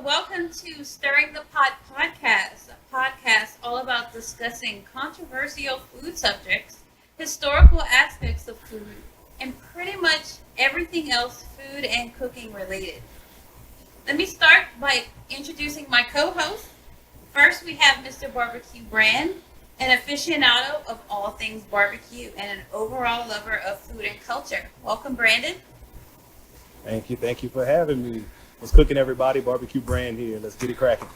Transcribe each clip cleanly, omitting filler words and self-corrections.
welcome to Stirring the Pot podcast, a podcast all about discussing controversial food subjects, historical aspects of food, and pretty much everything else food and cooking related. Let me start by introducing my co-host. First, we have Mr. Barbecue Brand, an aficionado of all things barbecue and an overall lover of food and culture. Welcome, Brandon. Thank you for having me. What's cooking, everybody? Barbecue Brand here. Let's get it cracking.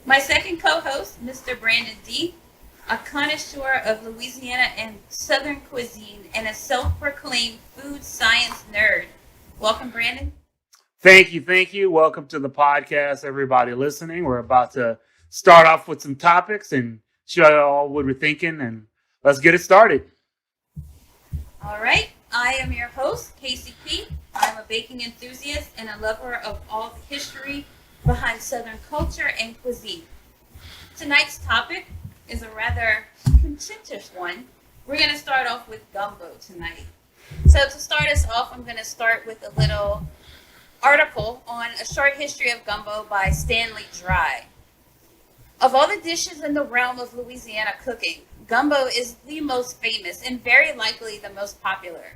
My second co-host, Mr. Brandon D., a connoisseur of Louisiana and Southern cuisine and a self-proclaimed food science nerd. Welcome, Brandon. Thank you. Welcome to the podcast, everybody listening. We're about to start off with some topics and show you all what we're thinking, and let's get it started. All right. I am your host, Casey P. I'm a baking enthusiast and a lover of all the history behind Southern culture and cuisine. Tonight's topic is a rather contentious one. We're going to start off with gumbo tonight. So to start us off, I'm going to start with a little article on a short history of gumbo by Stanley Dry. Of all the dishes in the realm of Louisiana cooking, gumbo is the most famous and very likely the most popular.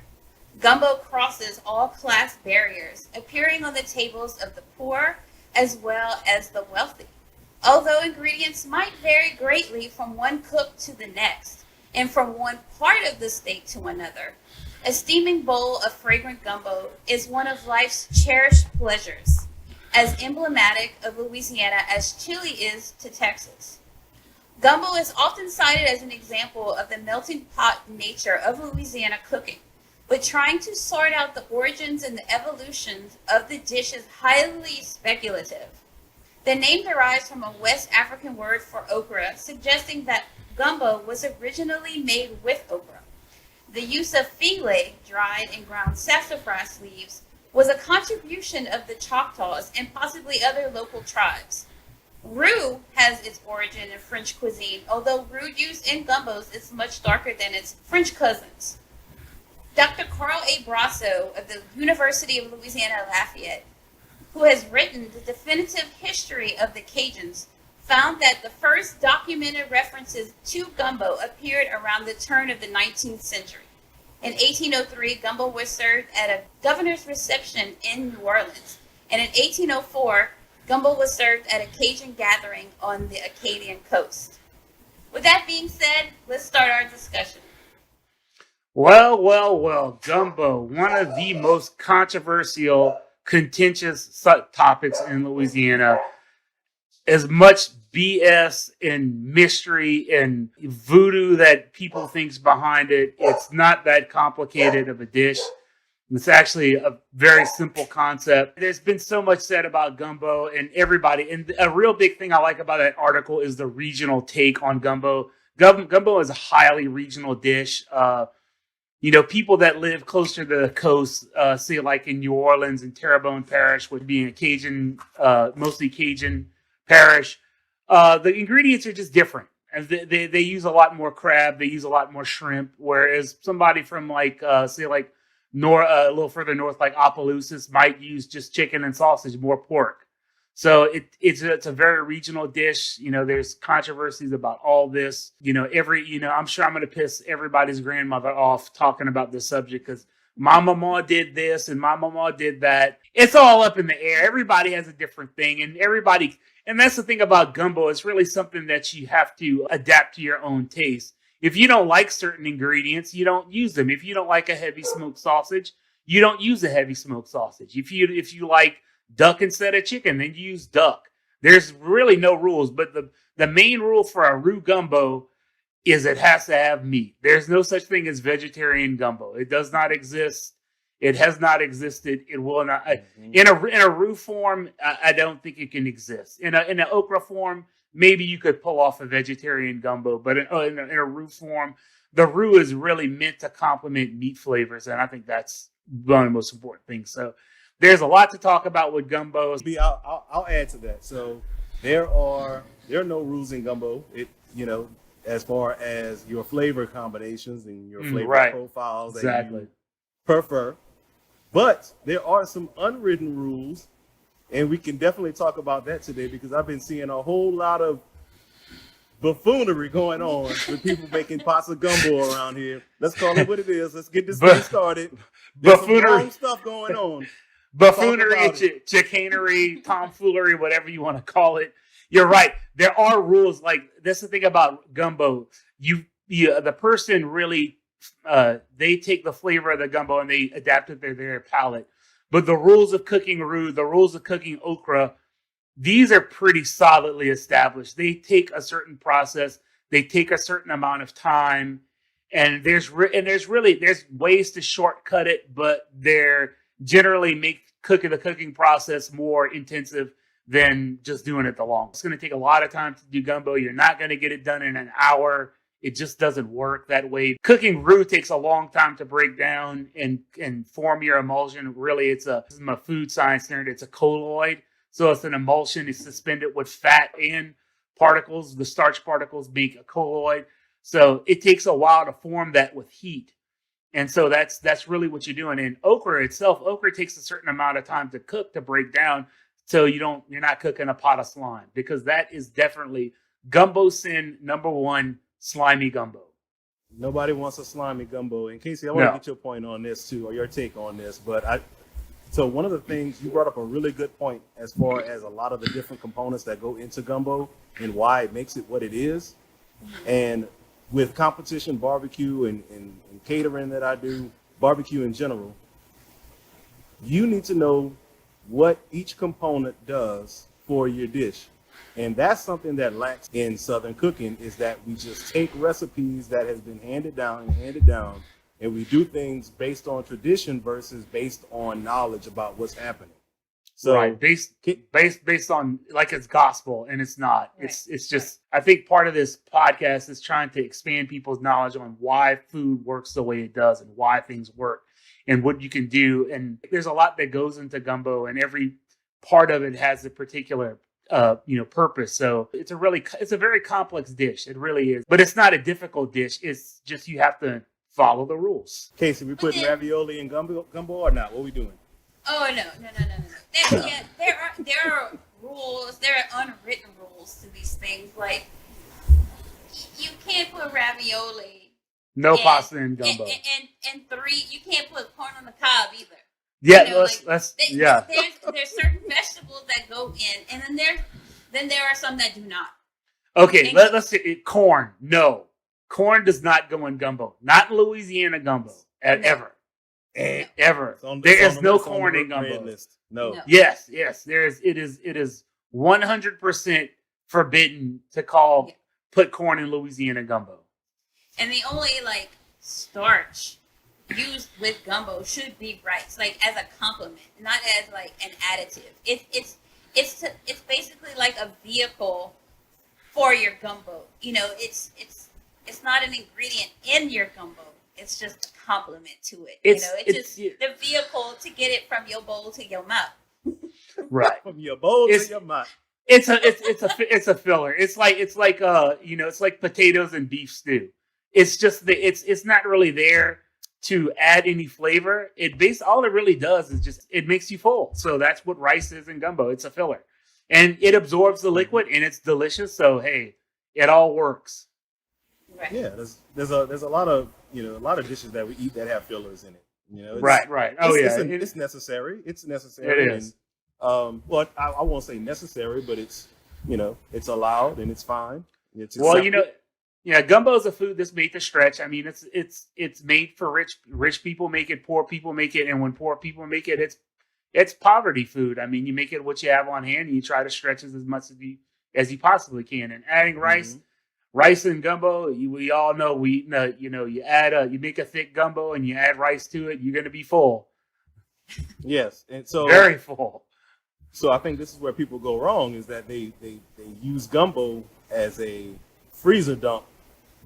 Gumbo crosses all class barriers, appearing on the tables of the poor as well as the wealthy. Although ingredients might vary greatly from one cook to the next, and from one part of the state to another, a steaming bowl of fragrant gumbo is one of life's cherished pleasures, as emblematic of Louisiana as Chile is to Texas. Gumbo is often cited as an example of the melting pot nature of Louisiana cooking, but trying to sort out the origins and the evolutions of the dish is highly speculative. The name derives from a West African word for okra, suggesting that gumbo was originally made with okra. The use of filet, dried and ground sassafras leaves, was a contribution of the Choctaws and possibly other local tribes. Roux has its origin in French cuisine, although roux used in gumbos is much darker than its French cousins. Dr. Carl A. Brasso of the University of Louisiana Lafayette, who has written the definitive history of the Cajuns, found that the first documented references to gumbo appeared around the turn of the 19th century. In 1803, gumbo was served at a governor's reception in New Orleans, and in 1804, gumbo was served at a Cajun gathering on the Acadian coast. With that being said, let's start our discussion. Well, gumbo, one of the most controversial, contentious topics in Louisiana. As much BS and mystery and voodoo that people think's behind it, it's not that complicated of a dish. It's actually a very simple concept. There's been so much said about gumbo and everybody. And a real big thing I like about that article is the regional take on gumbo. Gumbo is a highly regional dish. People that live closer to the coast, say like in New Orleans and Terrebonne Parish, would be a Cajun, mostly Cajun parish. The ingredients are just different. And they use a lot more crab. They use a lot more shrimp. Whereas somebody from say a little further north, like Opelousas, might use just chicken and sausage, more pork. So it's a very regional dish. There's controversies about all this. I'm sure I'm going to piss everybody's grandmother off talking about this subject because my mama did this and my mama did that. It's all up in the air. Everybody has a different thing, and that's the thing about gumbo. It's really something that you have to adapt to your own taste. If you don't like certain ingredients, you don't use them. If you don't like a heavy smoked sausage, you don't use a heavy smoked sausage. If you like duck instead of chicken, then you use duck. There's really no rules, but the main rule for a roux gumbo is it has to have meat. There's no such thing as vegetarian gumbo. It does not exist. It has not existed. It will not. In a roux form, I don't think it can exist. In an okra form, maybe you could pull off a vegetarian gumbo, but in a roux form, the roux is really meant to complement meat flavors, and I think that's one of the most important things. So there's a lot to talk about with gumbo. I'll add to that. So there are no rules in gumbo. As far as your flavor combinations and your flavor profiles that you prefer. But there are some unwritten rules And we can definitely talk about that today because I've been seeing a whole lot of buffoonery going on with people making pots of gumbo around here. Let's call it what it is. Let's get this thing started. There's some Buffoonery. wrong stuff going on. Buffoonery, chicanery, tomfoolery, whatever you want to call it. You're right. There are rules. Like, that's the thing about gumbo. The person really, they take the flavor of the gumbo and they adapt it to their palate. But the rules of cooking roux, the rules of cooking okra, these are pretty solidly established. They take a certain process. They take a certain amount of time. And there's ways to shortcut it, but they're generally make the cooking process more intensive than just doing it the long. It's going to take a lot of time to do gumbo. You're not going to get it done in an hour. It just doesn't work that way. Cooking roux takes a long time to break down and form your emulsion. Really, it's a food science nerd. It's a colloid. So it's an emulsion. It's suspended with fat and particles. The starch particles make a colloid. So it takes a while to form that with heat. And so that's really what you're doing. And okra takes a certain amount of time to cook, to break down. So you're not cooking a pot of slime, because that is definitely gumbo sin number one, slimy gumbo. Nobody wants a slimy gumbo. And Casey, I want to get your point on this too, or your take on this. So one of the things, you brought up a really good point as far as a lot of the different components that go into gumbo and why it makes it what it is. And with competition barbecue and catering that I do, barbecue in general, you need to know what each component does for your dish. And that's something that lacks in Southern cooking, is that we just take recipes that has been handed down, and we do things based on tradition versus based on knowledge about what's happening. So right, based on like it's gospel, and it's not. Right. It's just, I think part of this podcast is trying to expand people's knowledge on why food works the way it does and why things work and what you can do. And there's a lot that goes into gumbo, and every part of it has a particular purpose. So it's a very complex dish. It really is, but it's not a difficult dish. It's just you have to follow the rules. Casey, we putting ravioli in gumbo or not? What are we doing? Oh no. There are rules. There are unwritten rules to these things. Like, you can't put ravioli. No pasta in gumbo. And three, you can't put corn on the cob either. Yeah, There's certain vegetables that go in, and then there are some that do not. Okay, let's say corn. No, corn does not go in gumbo. Not in Louisiana gumbo ever. Ever. There is no corn in gumbo. No. Yes, there is. It is 100% forbidden to put corn in Louisiana gumbo. And the only starch used with gumbo should be rice, as a complement, not as an additive. It's basically like a vehicle for your gumbo. It's not an ingredient in your gumbo. It's just a complement to it. It's just the vehicle to get it from your bowl to your mouth. Right. From your bowl to your mouth. It's a filler. It's like potatoes and beef stew. It's just it's not really there to add any flavor. All it really does is just, it makes you full. So that's what rice is in gumbo. It's a filler. And it absorbs the liquid and it's delicious. So hey, it all works. Right. Yeah, there's a lot of dishes that we eat that have fillers in it. Right. Oh yeah, it's necessary. It's necessary. It is. I won't say necessary, but it's allowed and it's fine. Gumbo is a food that's made to stretch. I mean, it's made for rich people make it, poor people make it, and when poor people make it, it's poverty food. I mean, you make it what you have on hand, and you try to stretch as much as you possibly can. And adding rice. Mm-hmm. Rice and gumbo, we all know you make a thick gumbo and you add rice to it, you're going to be full. Yes, and so very full. So I think this is where people go wrong, is that they use gumbo as a freezer dump,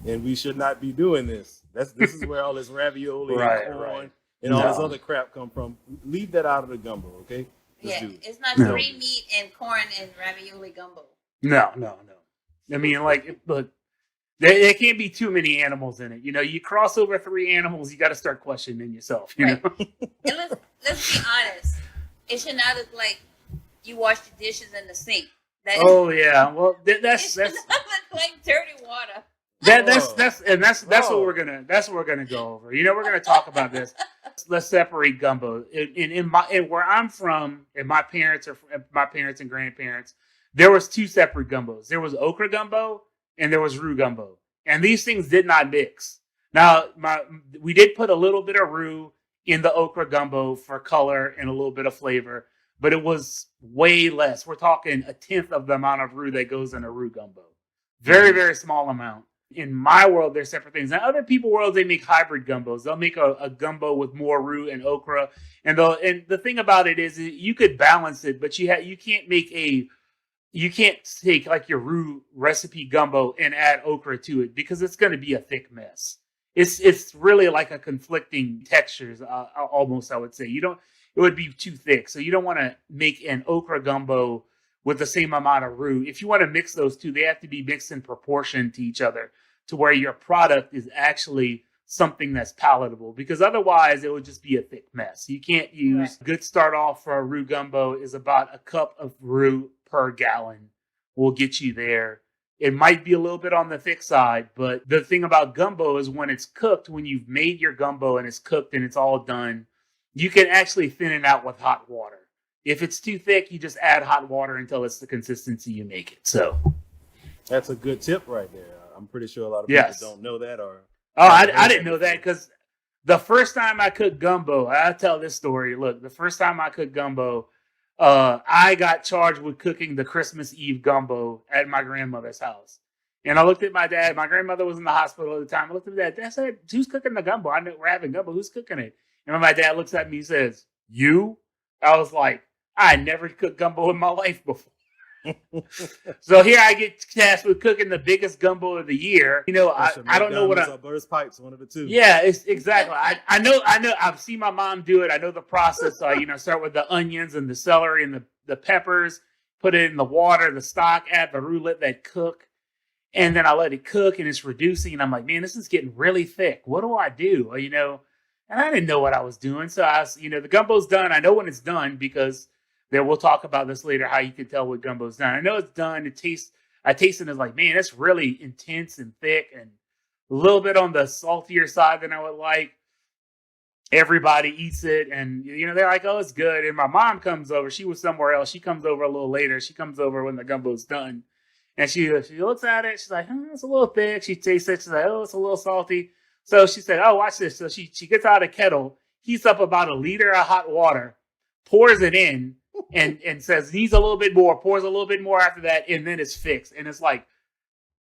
and we should not be doing this. This is where all this ravioli and corn and all this other crap come from. Leave that out of the gumbo, okay? It's not free meat and corn and ravioli gumbo. No. I mean, look, there can't be too many animals in it. You cross over 3 animals, you got to start questioning yourself. You know. And let's be honest. It should not look like you wash the dishes in the sink. Oh yeah, well that's It should not look like dirty water. that's what we're gonna go over. You know, we're gonna talk about this. Let's separate gumbo. In where I'm from, and my parents and grandparents, there was two separate gumbos. There was okra gumbo and there was roux gumbo, and these things did not mix. Now, we did put a little bit of roux in the okra gumbo for color and a little bit of flavor, but it was way less. We're talking a tenth of the amount of roux that goes in a roux gumbo. Very, very small amount. In my world, they're separate things. Now, other people worlds, they make hybrid gumbos. They'll make a gumbo with more roux and okra. And the thing about it is you could balance it, but you can't take like your roux recipe gumbo and add okra to it because it's going to be a thick mess. It's really like a conflicting textures, almost, I would say. It would be too thick. So you don't want to make an okra gumbo with the same amount of roux. If you want to mix those two, they have to be mixed in proportion to each other to where your product is actually something that's palatable, because otherwise it would just be a thick mess. You can't use good start off for a roux gumbo is about a cup of roux per gallon will get you there. It might be a little bit on the thick side, but the thing about gumbo is when it's cooked, when you've made your gumbo and it's cooked and it's all done, you can actually thin it out with hot water. If it's too thick, you just add hot water until it's the consistency you make it. So that's a good tip right there. I'm pretty sure a lot of people don't know that. I didn't know that because the first time I cooked gumbo, I'll tell this story. Look, the first time I cooked gumbo, I got charged with cooking the Christmas Eve gumbo at my grandmother's house. And I looked at my dad. My grandmother was in the hospital at the time. I looked at Dad. Dad said, "Who's cooking the gumbo? I know we're having gumbo. Who's cooking it?" And my dad looks at me and says, "You?" I was like, I never cooked gumbo in my life before. So here I get tasked with cooking the biggest gumbo of the year. You know, I don't know what I burst pipes, one of the two. Yeah, it's exactly. I know. I've seen my mom do it. I know the process. Start with the onions and the celery and the peppers, put it in the water, the stock, add the roux, let that cook. And then I let it cook and it's reducing. And I'm like, man, this is getting really thick. What do I do? And I didn't know what I was doing. So the gumbo's done. I know when it's done because we'll talk about this later, how you can tell what gumbo's done. I know it's done. I taste it and it's like, man, it's really intense and thick and a little bit on the saltier side than I would like. Everybody eats it and, they're like, oh, it's good. And my mom comes over. She was somewhere else. She comes over a little later. She comes over when the gumbo's done. And she looks at it. She's like, it's a little thick. She tastes it. She's like, oh, it's a little salty. So she said, oh, watch this. So she gets out a kettle, heats up about 1 liter of hot water, pours it in, and says, needs a little bit more, pours a little bit more after that, and then it's fixed. And it's like,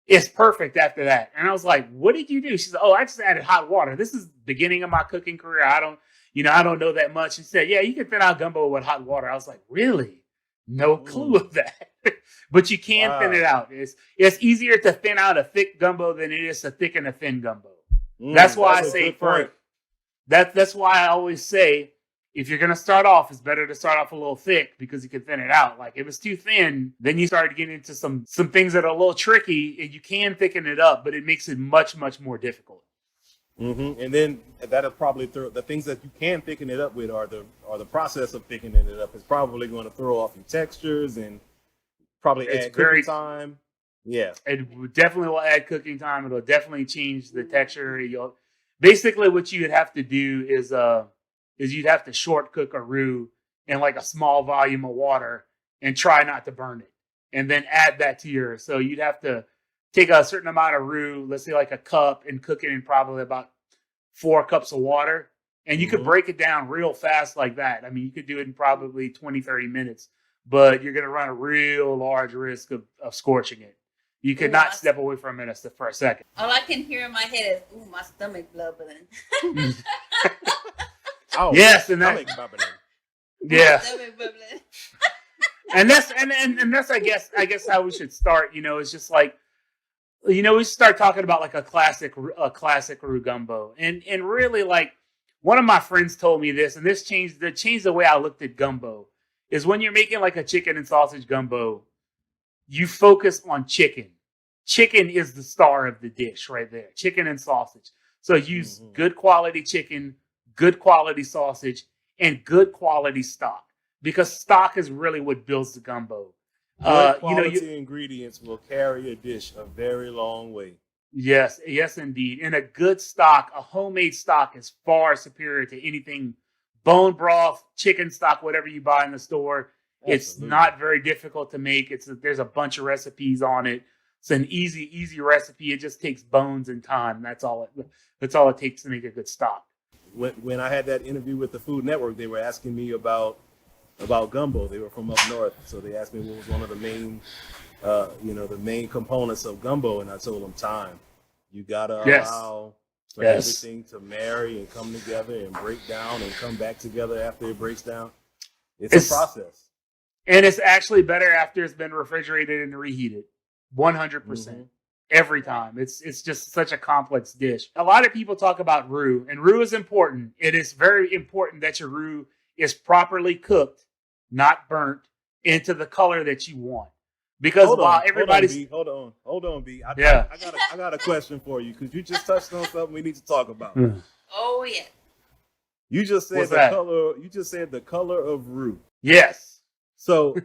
it's perfect after that. And I was like, what did you do? She said, oh, I just added hot water. This is the beginning of my cooking career. I don't know that much. She said, yeah, you can thin out gumbo with hot water. I was like, really? No clue of that. But you can thin it out. It's easier to thin out a thick gumbo than it is to thicken a thin gumbo. That's why that's why I always say, if you're going to start off, it's better to start off a little thick because you can thin it out. Like if it's too thin, then you start getting into some things that are a little tricky and you can thicken it up, but it makes it much, much more difficult. Mm-hmm. And then that'll probably throw the things that you can thicken it up with are the process of thickening it up is probably going to throw off your textures and probably add cooking time. Yeah, it definitely will add cooking time. It'll definitely change the texture. Basically what you'd have to do is you'd have to short cook a roux in like a small volume of water and try not to burn it, and then add that to yours. So you'd have to take a certain amount of roux, let's say like a cup, and cook it in probably about 4 cups of water. And you could break it down real fast like that. I mean, you could do it in probably 20, 30 minutes, but you're going to run a real large risk of scorching it. You could not step away from it for a second. All I can hear in my head is, ooh, my stomach bubbling. Oh, yes, and that, yeah. And that's I guess how we should start. It's just like, we start talking about like a classic roux gumbo, and really, like, one of my friends told me this, and this changed the way I looked at gumbo. Is when you're making like a chicken and sausage gumbo, you focus on chicken. Chicken is the star of the dish right there. Chicken and sausage. So use good quality chicken, good quality sausage, and good quality stock. because stock is really what builds the gumbo. Good quality ingredients will carry a dish a very long way. Yes, indeed. And a good stock, a homemade stock, is far superior to anything bone broth, chicken stock, whatever you buy in the store. Absolutely. It's not very difficult to make. There's a bunch of recipes on it. It's an easy recipe. It just takes bones and time. That's all it takes to make a good stock. When I had that interview with the Food Network, they were asking me about gumbo. They were from up north, so they asked me what was one of the main, the main components of gumbo, and I told them time. You gotta allow for everything to marry and come together and break down and come back together after it breaks down. It's a process, and it's actually better after it's been refrigerated and reheated. 100%. Every time. It's just such a complex dish. A lot of people talk about roux, and roux is important. It is very important that your roux is properly cooked, not burnt, into the color that you want. Because everybody's hold on, B. I got a question for you, because you just touched on something we need to talk about. Oh yeah. You just said color. You just said the color of roux. Yes. So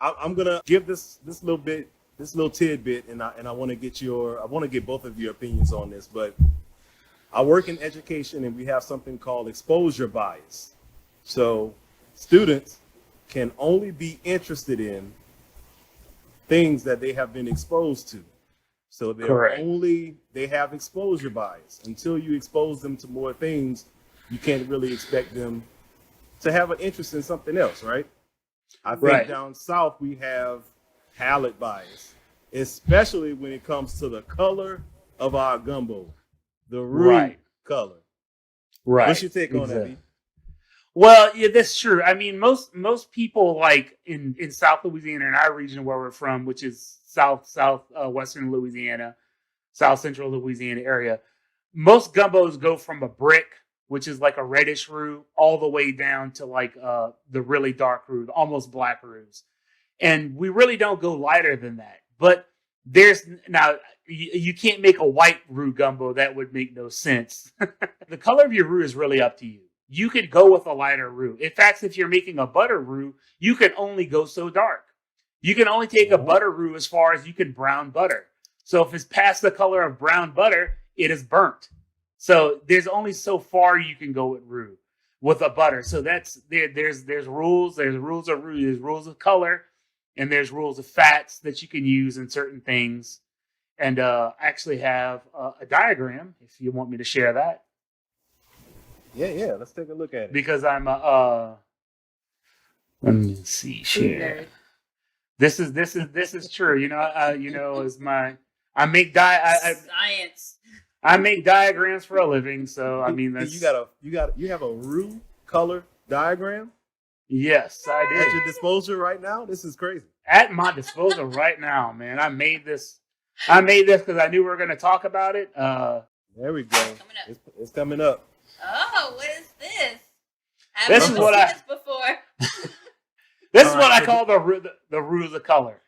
I'm gonna give this little tidbit, and I want to get both of your opinions on this. But I work in education, and we have something called exposure bias. So students can only be interested in things that they have been exposed to. So they have exposure bias. Until you expose them to more things, you can't really expect them to have an interest in something else, right? I think down south we have palate bias, especially when it comes to the color of our gumbo, the roux color. Right. What's your take on that, B? Well, yeah, that's true. I mean, most people, like in South Louisiana, in our region where we're from, which is western Louisiana, South Central Louisiana area, most gumbos go from a brick, which is like a reddish roux, all the way down to like the really dark roux, almost black roux. And we really don't go lighter than that. But you can't make a white roux gumbo. That would make no sense. The color of your roux is really up to you. You could go with a lighter roux. In fact, if you're making a butter roux, you can only go so dark. You can only take a butter roux as far as you can brown butter. So if it's past the color of brown butter, it is burnt. So there's only so far you can go with roux, with a butter. So there's rules. There's rules of roux. There's rules of color, and there's rules of fats that you can use in certain things. And I actually have a diagram if you want me to share that. Yeah. Let's take a look at it. Because I'm let me see. Share. This is true. As I make science. I make diagrams for a living, so I mean that's you have a roux color diagram? Yes, I do. At your disposal right now? This is crazy. At my disposal right now, man. I made this because I knew we were going to talk about it. There we go. It's coming up. Oh, what is this? This is what this before. This is what I call the roux of color.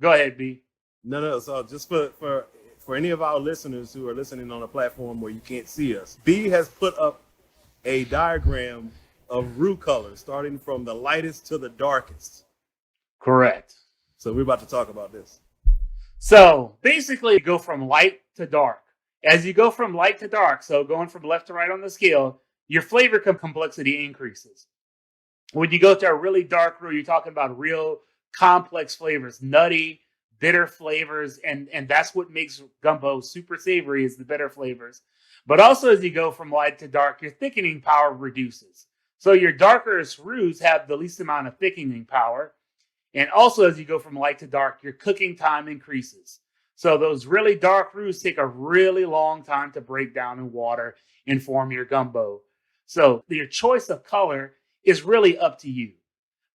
Go ahead, B. No. So just for any of our listeners who are listening on a platform where you can't see us, B has put up a diagram of roux colors, starting from the lightest to the darkest. Correct. So we're about to talk about this. So basically, you go from light to dark. As you go from light to dark, so going from left to right on the scale, your flavor complexity increases. When you go to a really dark roux, you're talking about real complex flavors, nutty, bitter flavors, and that's what makes gumbo super savory, is the bitter flavors. But also, as you go from light to dark, your thickening power reduces. So your darkest roux have the least amount of thickening power. And also, as you go from light to dark, your cooking time increases. So those really dark roux take a really long time to break down in water and form your gumbo. So your choice of color is really up to you.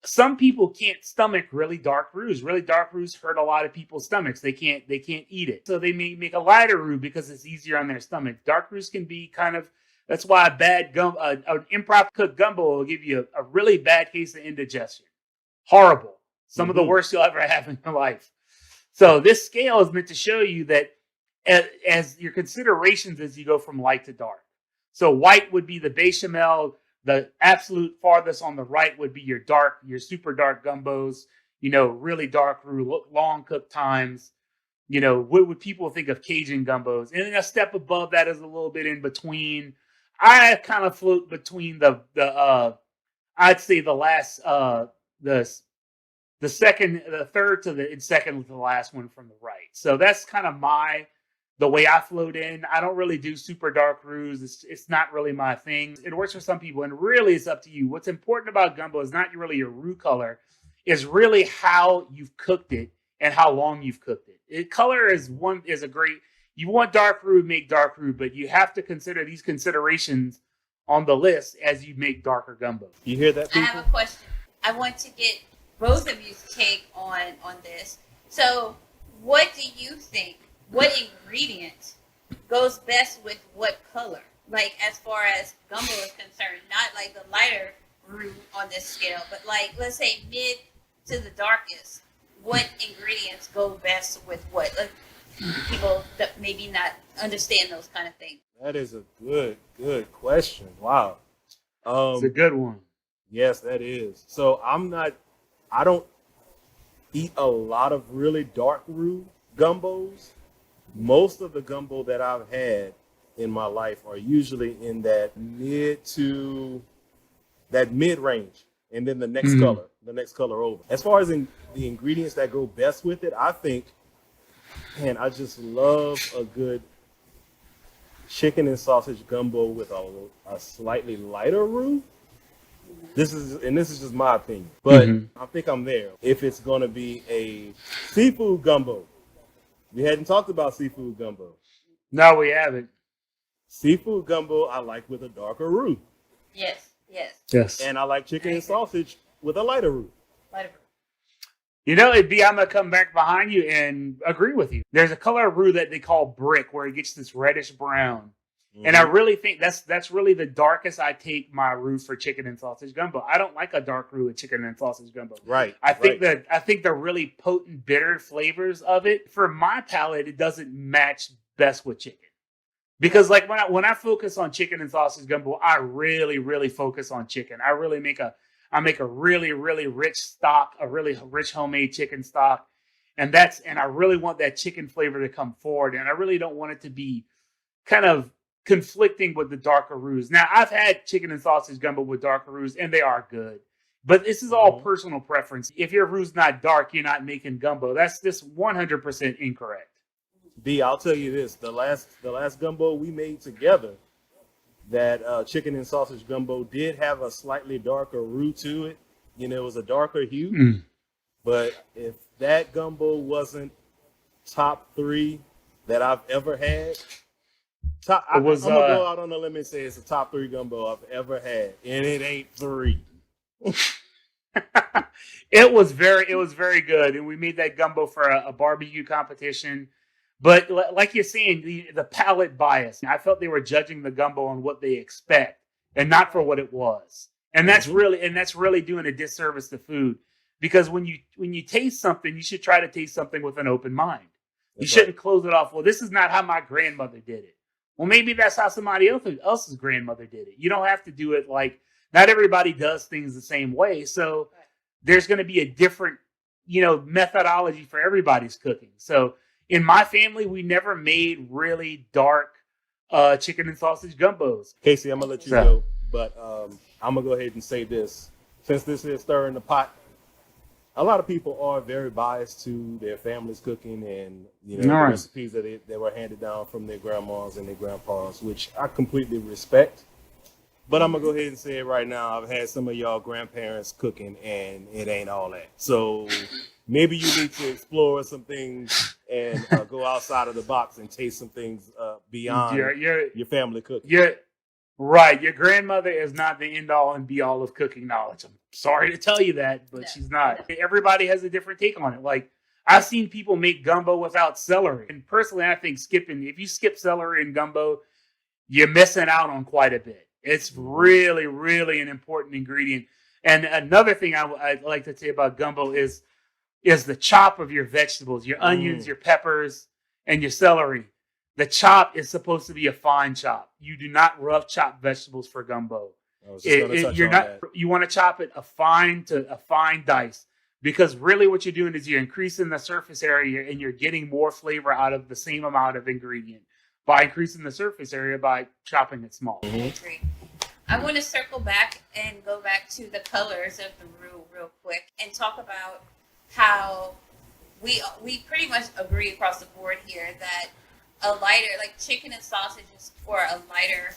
Some people can't stomach really dark roux. Really dark roux hurt a lot of people's stomachs. They can't eat it. So they may make a lighter roux because it's easier on their stomach. Dark roux can be that's why an improper cooked gumbo will give you a really bad case of indigestion. Horrible. Some of the worst you'll ever have in your life. So this scale is meant to show you that as your considerations as you go from light to dark. So white would be the bechamel, The absolute farthest on the right would be your super dark gumbos, really dark roux, long cook times. What would people think of Cajun gumbos? And then a step above that is a little bit in between. I kind of float between I'd say the last, the second, the third to the second to the last one from the right. So that's kind of the way I float in. I don't really do super dark roux. It's not really my thing. It works for some people, and really it's up to you. What's important about gumbo is not really your roux color, is really how you've cooked it and how long you've cooked it. Color is a great. You want dark roux, make dark roux, but you have to consider these considerations on the list as you make darker gumbo. You hear that, people? I have a question. I want to get both of you's take on this. So, what do you think? What ingredient goes best with what color? Like, as far as gumbo is concerned, not like the lighter roux on this scale, but like, let's say mid to the darkest. What ingredients go best with what? Like, people that maybe not understand those kind of things. That is a good question. Wow. It's a good one. Yes, that is. So I don't eat a lot of really dark roux gumbos. Most of the gumbo that I've had in my life are usually in that mid range, and then the next color over. As far as the ingredients that go best with it, I think, man, I just love a good chicken and sausage gumbo with a slightly lighter roux. This is just my opinion, but I think I'm there. If it's going to be a seafood gumbo, we hadn't talked about seafood gumbo. No, we haven't. Seafood gumbo, I like with a darker roux. Yes. And I like chicken and sausage with a lighter roux. I'm gonna come back behind you and agree with you. There's a color of roux that they call brick, where it gets this reddish brown. Mm-hmm. And I really think that's really the darkest I take my roux for chicken and sausage gumbo. I don't like a dark roux with chicken and sausage gumbo. Right. I think the really potent, bitter flavors of it, for my palate, it doesn't match best with chicken. Because like when I focus on chicken and sausage gumbo, I really, really focus on chicken. I make a really, really rich stock, a really rich homemade chicken stock. And I really want that chicken flavor to come forward. And I really don't want it to be kind of conflicting with the darker roux. Now, I've had chicken and sausage gumbo with darker roux, and they are good. But this is all personal preference. If your roux not dark, you're not making gumbo. That's just 100% incorrect. B, I'll tell you this: the last gumbo we made together, that chicken and sausage gumbo did have a slightly darker roux to it. It was a darker hue. But if that gumbo wasn't top 3 that I've ever had, I'm gonna go out on a limb and say it's the top 3 gumbo I've ever had, and it ain't 3. It was very good, and we made that gumbo for a barbecue competition. But like you're saying, the palate bias. I felt they were judging the gumbo on what they expect, and not for what it was. And that's really doing a disservice to food, because when you taste something, you should try to taste something with an open mind. You shouldn't close it off. Well, this is not how my grandmother did it. Well, maybe that's how somebody else's grandmother did it. You don't have to do it like, not everybody does things the same way. So there's going to be a different, methodology for everybody's cooking. So in my family, we never made really dark chicken and sausage gumbos. Casey, I'm going to let you go, but I'm going to go ahead and say this. Since this is stirring the pot, a lot of people are very biased to their family's cooking and the recipes that were handed down from their grandmas and their grandpas, which I completely respect. But I'm gonna go ahead and say it right now. I've had some of y'all grandparents cooking, and it ain't all that. So maybe you need to explore some things and go outside of the box and taste some things beyond your family cooking. Yeah, right. Your grandmother is not the end all and be all of cooking knowledge. I'm sorry to tell you that, but she's not. Everybody has a different take on it. Like, I've seen people make gumbo without celery. And personally, I think if you skip celery in gumbo, you're missing out on quite a bit. It's really, really an important ingredient. And another thing I'd like to say about gumbo is the chop of your vegetables, your onions, your peppers, and your celery. The chop is supposed to be a fine chop. You do not rough chop vegetables for gumbo. I was just going to touch You're on not. that. You want to chop it a fine dice, because really what you're doing is you're increasing the surface area and you're getting more flavor out of the same amount of ingredient by increasing the surface area by chopping it small. I agree. I want to circle back and go back to the colors of the roux real quick and talk about how we pretty much agree across the board here that a lighter, like chicken and sausage, is for a lighter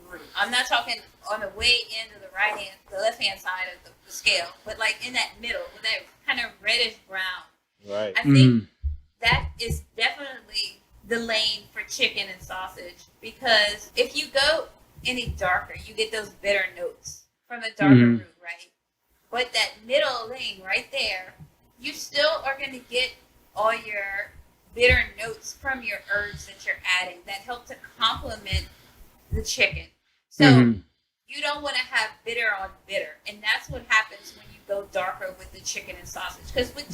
roux. I'm not talking on the way end of the left hand side of the scale, but like in that middle, with that kind of reddish brown. Right. I think that is definitely the lane for chicken and sausage, because if you go any darker, you get those bitter notes from the darker roux, right? But that middle lane right there, you still are going to get all your bitter notes from your herbs that you're adding that help to complement the chicken. So you don't want to have bitter on bitter, and that's what happens when you go darker with the chicken and sausage. Because with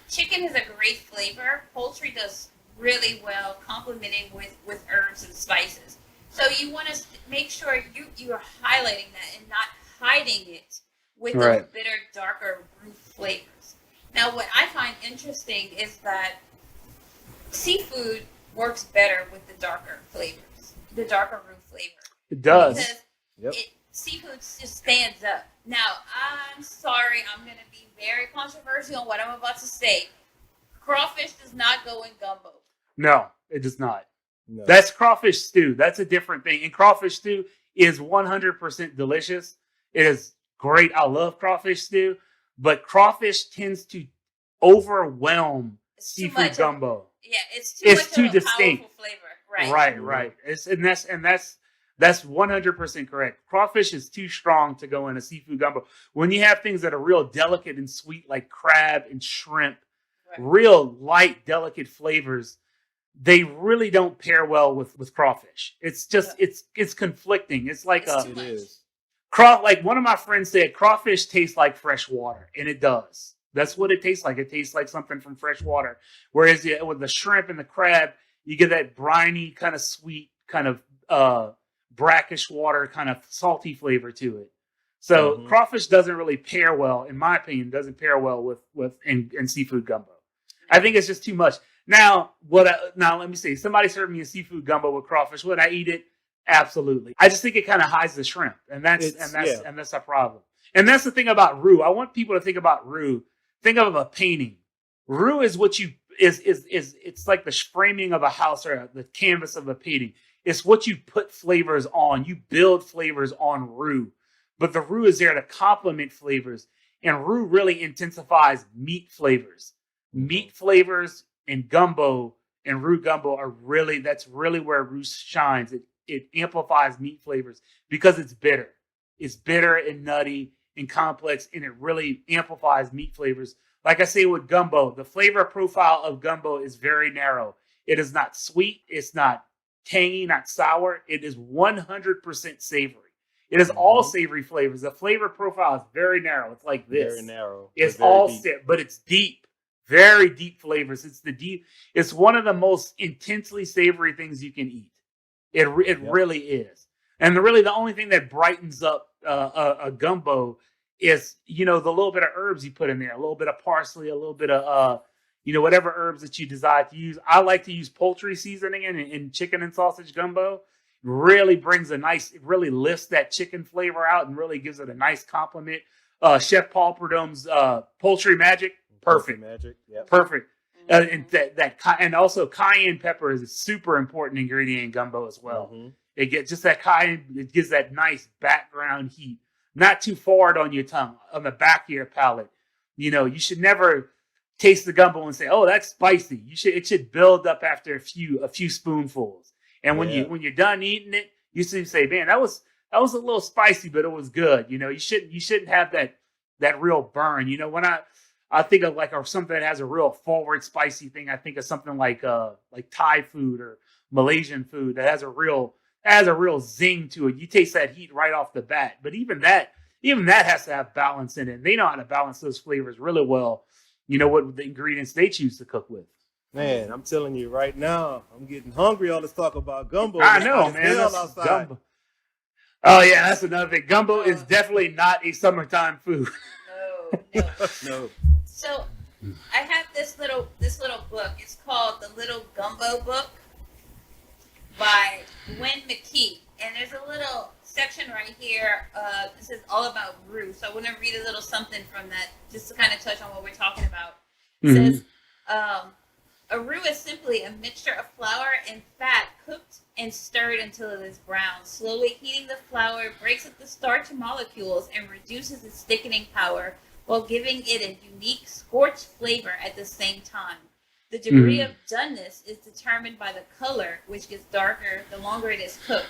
chicken is a great flavor. Poultry does really well complementing with herbs and spices. So you want to make sure you are highlighting that and not hiding it with those bitter, darker roux flavors. Now, what I find interesting is that seafood works better with the darker flavors, the darker roux flavor. It does. Because seafood just stands up. Now, I'm sorry, I'm going to be very controversial on what I'm about to say. Crawfish does not go in gumbo. No, it does not. No. That's crawfish stew. That's a different thing. And crawfish stew is 100% delicious. It is great. I love crawfish stew, but crawfish tends to overwhelm seafood gumbo. It's It's too too much of a distinct. powerful flavor. Right. That's 100% correct. Crawfish is too strong to go in a seafood gumbo. When you have things that are real delicate and sweet, like crab and shrimp, real light, delicate flavors, they really don't pair well with crawfish. It's just it's conflicting. It's like It is. like one of my friends said, crawfish tastes like fresh water, and it does. That's what it tastes like. It tastes like something from fresh water. Whereas with the shrimp and the crab, you get that briny, kind of sweet, kind of brackish water, kind of salty flavor to it. So crawfish doesn't really pair well, in my opinion, doesn't pair well with seafood gumbo. I think it's just too much. Now let me see. Somebody served me a seafood gumbo with crawfish. Would I eat it? Absolutely. I just think it kind of hides the shrimp, and that's a problem. And that's the thing about roux. I want people to think about roux. Think of a painting. Roux is what you is it's like the framing of a house or the canvas of a painting. It's what you put flavors on. You build flavors on roux, but the roux is there to complement flavors. And roux really intensifies meat flavors. Meat flavors in gumbo and roux gumbo that's really where roux shines. It amplifies meat flavors because it's bitter. It's bitter and nutty and complex, and it really amplifies meat flavors. Like I say with gumbo, the flavor profile of gumbo is very narrow. It is not sweet. It's not tangy, not sour. It is 100% savory. It is all savory flavors. The flavor profile is very narrow. It's like this. Very narrow. It's all but it's deep. Very deep flavors. It's one of the most intensely savory things you can eat. It really is. And the only thing that brightens up a gumbo is, the little bit of herbs you put in there, a little bit of parsley, a little bit of, whatever herbs that you decide to use. I like to use poultry seasoning in chicken and sausage gumbo. Really it really lifts that chicken flavor out and really gives it a nice compliment. Chef Paul Prudhomme's Poultry Magic, perfect. Magic, yeah. Perfect. And also cayenne pepper is a super important ingredient in gumbo as well. It gets just that cayenne. It gives that nice background heat, not too forward on your tongue, on the back of your palate. You should never taste the gumbo and say, "Oh, that's spicy." It should build up after a few spoonfuls. And when you're done eating it, you should say, "Man, that was a little spicy, but it was good." You shouldn't have that real burn. When I think of something that has a real forward spicy thing, I think of something like Thai food or Malaysian food that has a real zing to it. You taste that heat right off the bat. But even that has to have balance in it. And they know how to balance those flavors really well. What the ingredients they choose to cook with. Man, I'm telling you right now, I'm getting hungry. All this talk about gumbo. I know, man. Gumbo. Oh yeah, that's another thing. Gumbo is definitely not a summertime food. No, no. No. So I have this little book. It's called The Little Gumbo Book by Gwen McKee, and there's a little section right here. This is all about Roux. So I want to read a little something from that, just to kind of touch on what we're talking about. It says, a roux is simply a mixture of flour and fat cooked and stirred until it is brown. Slowly heating the flour breaks up the starch molecules and reduces its thickening power while giving it a unique scorched flavor at the same time. The degree of doneness is determined by the color, which gets darker the longer it is cooked.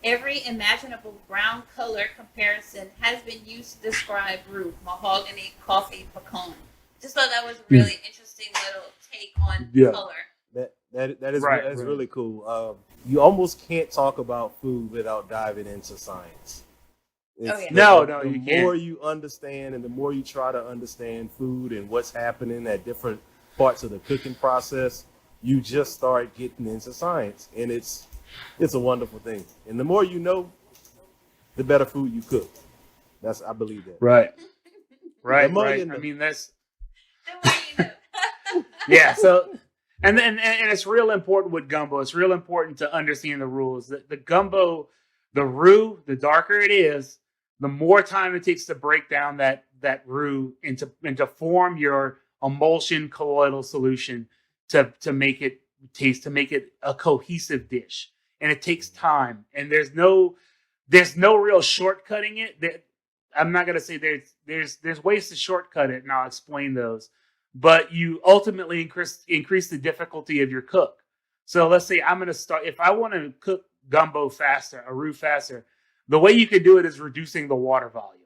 Every imaginable brown color comparison has been used to describe roux: mahogany, coffee, pecan. Just thought that was a really interesting little take on color. That is really cool. You almost can't talk about food without diving into science. You can't. The more you understand and the more you try to understand food and what's happening at different parts of the cooking process, you just start getting into science, and it's a wonderful thing. And the more you know, the better food you cook. I believe that. Right. The more Right. you know. I mean, that's The more you know. yeah. So, and it's real important with gumbo. It's real important to understand the rules. The gumbo, the roux, the darker it is, the more time it takes to break down that roux into form your emulsion colloidal solution to make it taste, to make it a cohesive dish. And it takes time. And there's no real shortcutting it. I'm not gonna say there's ways to shortcut it, and I'll explain those. But you ultimately increase the difficulty of your cook. So let's say I'm gonna start, if I want to cook gumbo faster, a roux faster, the way you can do it is reducing the water volume,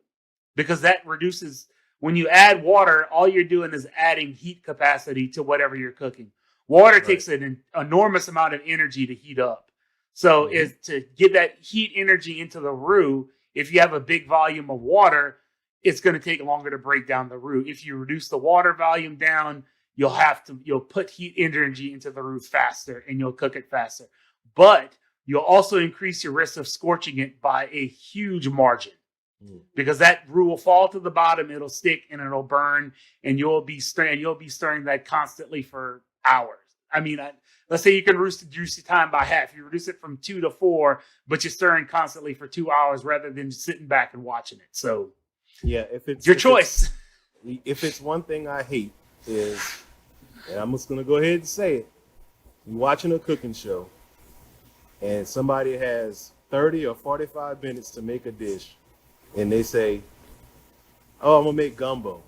because that reduces, when you add water, all you're doing is adding heat capacity to whatever you're cooking. Water takes an enormous amount of energy to heat up. So is to get that heat energy into the roux. If you have a big volume of water, it's going to take longer to break down the roux. If you reduce the water volume down, you'll put heat energy into the roux faster, and you'll cook it faster. But you'll also increase your risk of scorching it by a huge margin, because that roux will fall to the bottom, it'll stick, and it'll burn, and you'll be stirring that constantly for hours. I mean, let's say you can reduce the time by half. You reduce it from 2 to 4, but you're stirring constantly for 2 hours rather than just sitting back and watching it. So, yeah, if it's your choice. If it's one thing I hate is, and I'm just gonna go ahead and say it, you're watching a cooking show, and somebody has 30 or 45 minutes to make a dish, and they say, "Oh, I'm gonna make gumbo."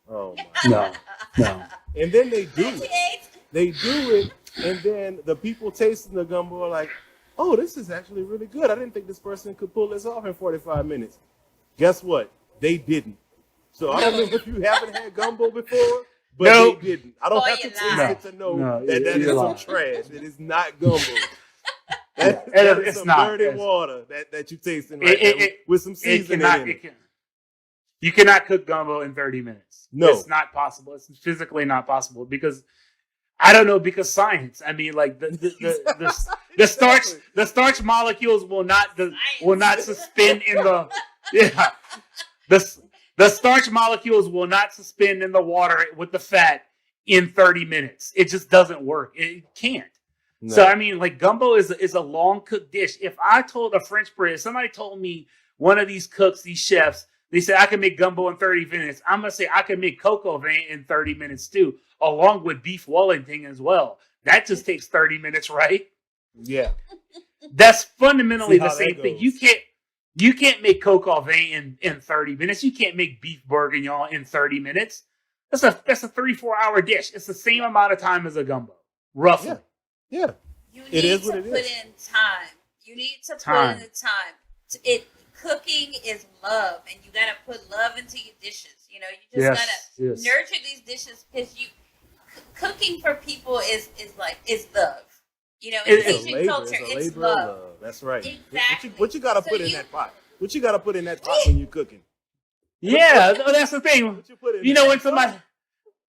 Oh my! No. And then they do it. They do it, and then the people tasting the gumbo are like, "Oh, this is actually really good. I didn't think this person could pull this off in 45 minutes." Guess what? They didn't. So I don't know if you haven't had gumbo before, but they didn't. I don't have to taste it to know that is some trash. It is not gumbo. That is some dirty water that you're tasting with some seasoning in it. You cannot cook gumbo in 30 minutes. No. It's not possible. It's physically not possible, because I don't know, because science. I mean, like the starch molecules will not suspend in the the starch molecules will not suspend in the water with the fat in 30 minutes. It just doesn't work. It can't. No. So I mean, like, gumbo is a long cooked dish. If I told a French bread, if somebody told me, one of these cooks, these chefs, they said I can make gumbo in 30 minutes, I'm gonna say I can make coq au vin in 30 minutes too, along with beef Wellington as well. That just takes 30 minutes, right? Yeah. That's fundamentally the same thing. You can't make coq au vin in 30 minutes. You can't make beef bourguignon in 30 minutes. That's a 3-4 hour dish. It's the same amount of time as a gumbo, roughly. Yeah. You need to put in time. You need to put in the time. Cooking is love, and you gotta put love into your dishes. You know, you just gotta nurture these dishes, because cooking for people is love. You know, in Asian culture, it's love. That's right. Exactly. What you gotta put in that pot? What you gotta put in that pot when you're cooking? Yeah, that's the thing. What you put in when somebody,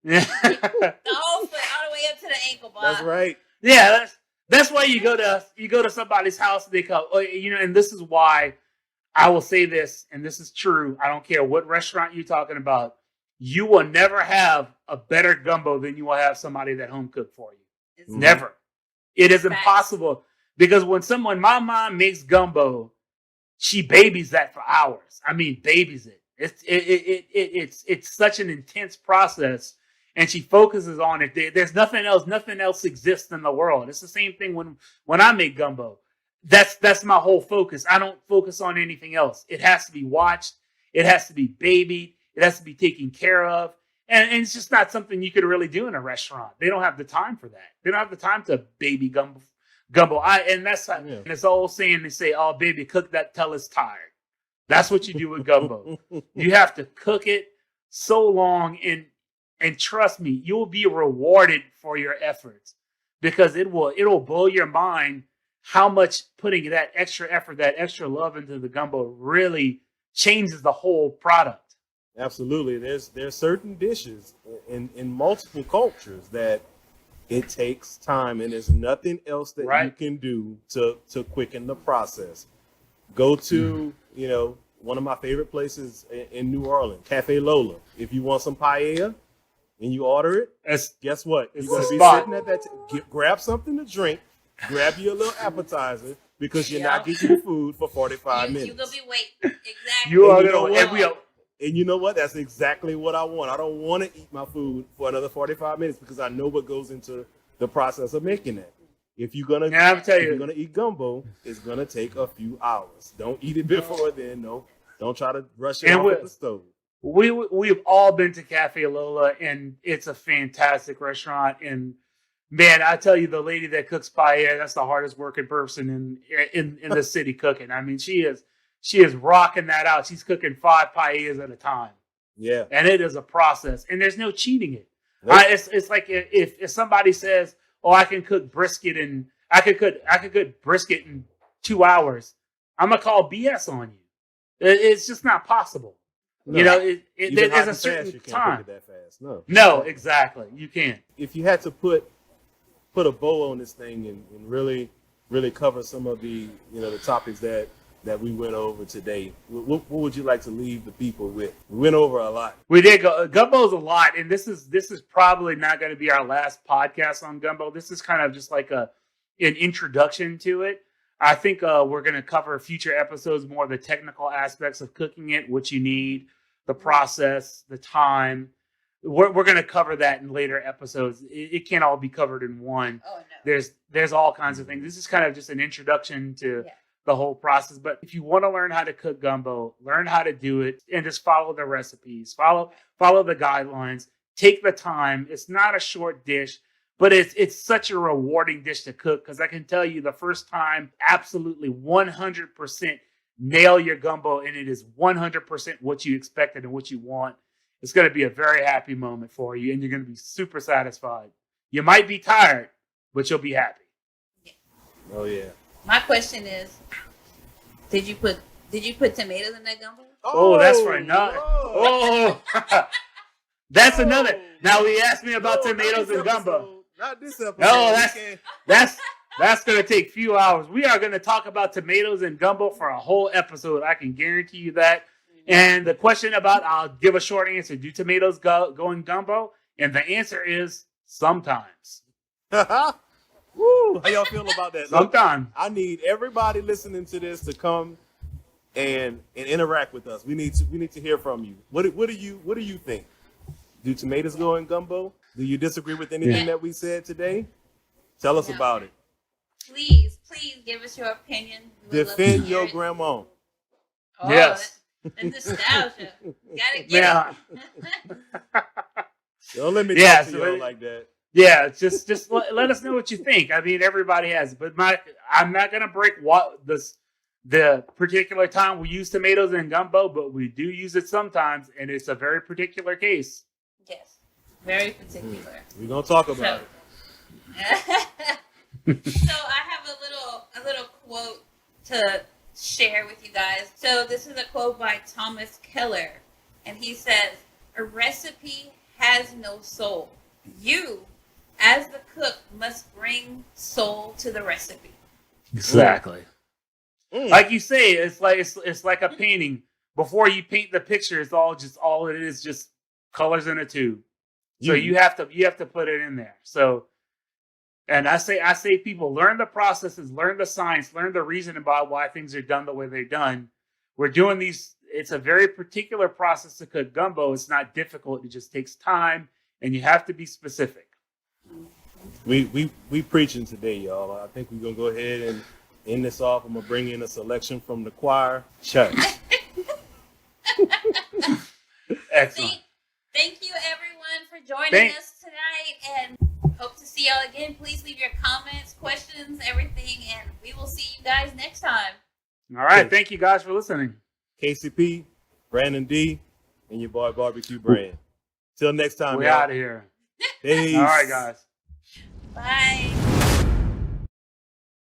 the whole foot all the way up to the ankle bar. That's right. Yeah, that's why you go to somebody's house and they come. And this is why I will say this, and this is true. I don't care what restaurant you're talking about. You will never have a better gumbo than you will have somebody that home cook for you. Mm-hmm. Never. It is impossible because when my mom makes gumbo, she babies that for hours. I mean, babies it. It's such an intense process, and she focuses on it. There's nothing else. Nothing else exists in the world. It's the same thing when I make gumbo. That's my whole focus. I don't focus on anything else. It has to be watched. It has to be babied. It has to be taken care of. And it's just not something you could really do in a restaurant. They don't have the time for that. They don't have the time to baby gumbo. And that's and it's all saying, they say, "Oh, baby, cook that till it's tired." That's what you do with gumbo. You have to cook it so long, and trust me, you will be rewarded for your efforts, because it'll blow your mind how much putting that extra effort, that extra love into the gumbo really changes the whole product. Absolutely. There's certain dishes in multiple cultures that it takes time, and there's nothing else that you can do to quicken the process. Go to, one of my favorite places in New Orleans, Cafe Lola. If you want some paella and you order it, guess what? You're going to be sitting at that grab something to drink, grab you a little appetizer, because you're not getting your food for 45 minutes. You're going to be waiting. Exactly. You are going to. And you know what? That's exactly what I want. I don't want to eat my food for another 45 minutes because I know what goes into the process of making that. If you're gonna eat gumbo, it's gonna take a few hours. Don't eat it before then. No, don't try to rush it off at the stove. We've all been to Cafe Lola, and it's a fantastic restaurant. And man, I tell you, the lady that cooks paella, that's the hardest working person in the city cooking. I mean, she is rocking that out. She's cooking 5 paellas at a time. Yeah. And it is a process, and there's no cheating it. Nope. It's like if somebody says, "Oh, I can cook brisket in 2 hours," I'm gonna call BS on you. It's just not possible. No. There's a certain time. Cook it that fast. No, exactly. You can't. If you had to put a bow on this thing and really, really cover some of the the topics that we went over today, what would you like to leave the people with? We went over a lot. We did gumbo's a lot, and this is probably not going to be our last podcast on gumbo. This is kind of just like an introduction to it. I think we're going to cover future episodes more of the technical aspects of cooking it, what you need, the process, the time. We're going to cover that in later episodes. It can't all be covered in one. Oh no. There's all kinds of things. This is kind of just an introduction to the whole process. But if you want to learn how to cook gumbo, learn how to do it, and just follow the recipes, follow the guidelines, take the time. It's not a short dish, but it's such a rewarding dish to cook, because I can tell you, the first time, absolutely 100% nail your gumbo, and it is 100% what you expected and what you want. It's going to be a very happy moment for you, and you're going to be super satisfied. You might be tired, but you'll be happy. Yeah. Oh yeah. My question is, did you put tomatoes in that gumbo? Oh, that's right. No. That's another. Now he asked me about tomatoes and gumbo. Not this episode. No, that's going to take a few hours. We are going to talk about tomatoes and gumbo for a whole episode. I can guarantee you that. And the question I'll give a short answer. Do tomatoes go in gumbo? And the answer is sometimes. Woo, how y'all feel about that? Sometimes. I need everybody listening to this to come and interact with us. We need to hear from you. What do you think? Do tomatoes go in gumbo? Do you disagree with anything that we said today? Tell us about it. Please give us your opinion. Defend your grandma. Oh, yes. The nostalgia. Gotta get it. Don't let me talk to y'all like that. Yeah, just let us know what you think. I mean, everybody has, but I'm not gonna break the particular time we use tomatoes in gumbo, but we do use it sometimes, and it's a very particular case. Yes, very particular. We're gonna talk about it. So I have a little quote to share with you guys. So this is a quote by Thomas Keller, and he says, "A recipe has no soul. You, as the cook, must bring soul to the recipe." Exactly. Like you say, it's like a painting. Before you paint the picture, it's all it is just colors in a tube. So you have to put it in there. So, and I say people learn the processes, learn the science, learn the reason about why things are done the way they're done. We're doing these. It's a very particular process to cook gumbo. It's not difficult. It just takes time, and you have to be specific. We preaching today, y'all. I think we're gonna go ahead and end this off. I'm gonna bring in a selection from the choir. Church. Excellent. Thank you, everyone, for joining us tonight, and hope to see y'all again. Please leave your comments, questions, everything, and we will see you guys next time. All right. Thank you guys for listening. KCP, Brandon D, and your boy Barbecue Brand. Till next time, We're y'all. out of here. Peace. All right, guys. Bye.